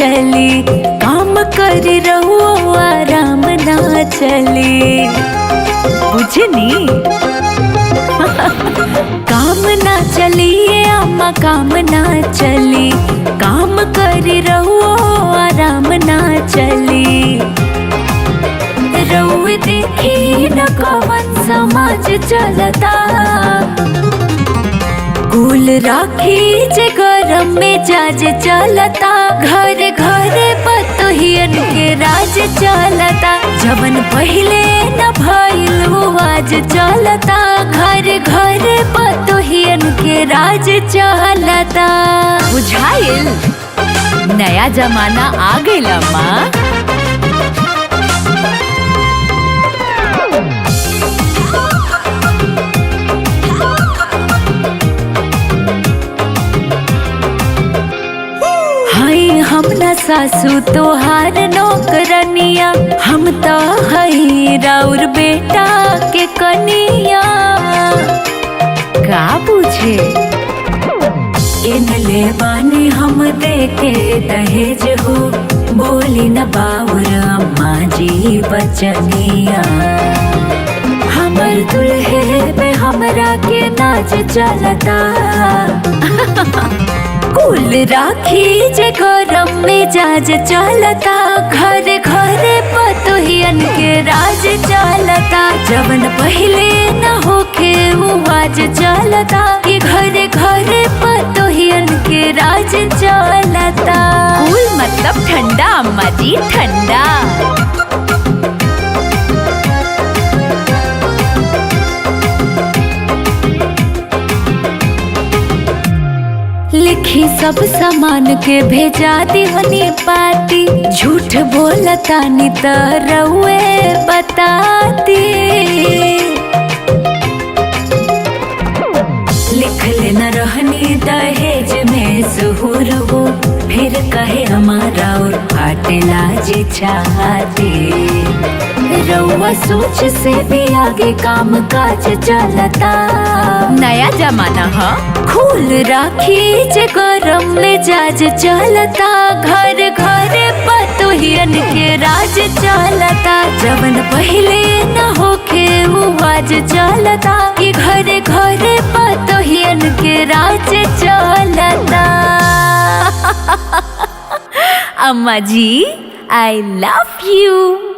चली, काम कर रहो आराम ना चली। बुझनी काम ना चलिए अम्मा, काम ना चली, काम कर रहो आराम ना चली। रउए देखी न कवन समाज चलता, कुल राखी जे गरम में जाज चलता। घर घर पतोहियन के राज चलता, जवन पहिले न भइल वो आज चलता। घर घर पतोहियन के राज चलता। बुझाइल नया जमाना आ गइल अम्मा। हम न सासू तोहार नौकरनिया, हम तो हई राउर बेटा के कनिया। का पूछे इन ले बानी हम देके दहेज हो, बोली न बाउर अम्मा जी बचनिया। हमर दुल्हे पे हमरा के नाच चलता, कुल राखी जे गरम में जाज चलता। घर घर पतोहियन के राज चलता, जवन पहिले न होखे वो आज चलता। कि घर घर पतोहियन के राज चलता। कुल मतलब ठंडा अम्मा जी, ठंडा। लिखी सब सामान के भेजा दीवनी पाती, झूठ बोलता नी त रउए बताती। लिख लेना रहनी दहेज में सुहुर हो, फिर कहे हमारा और फाटेला जी चाहती। रउआ सोच से भी आगे काम काज चलता। नया जमाना है, खूल राखी जे गरम में जाज चलता। घर घर पतोहियन के राज चलता, जवन पहिले न होखे वो आज चलता। कि घर घर पतोहियन के राज चलता। अम्मा जी, I love you.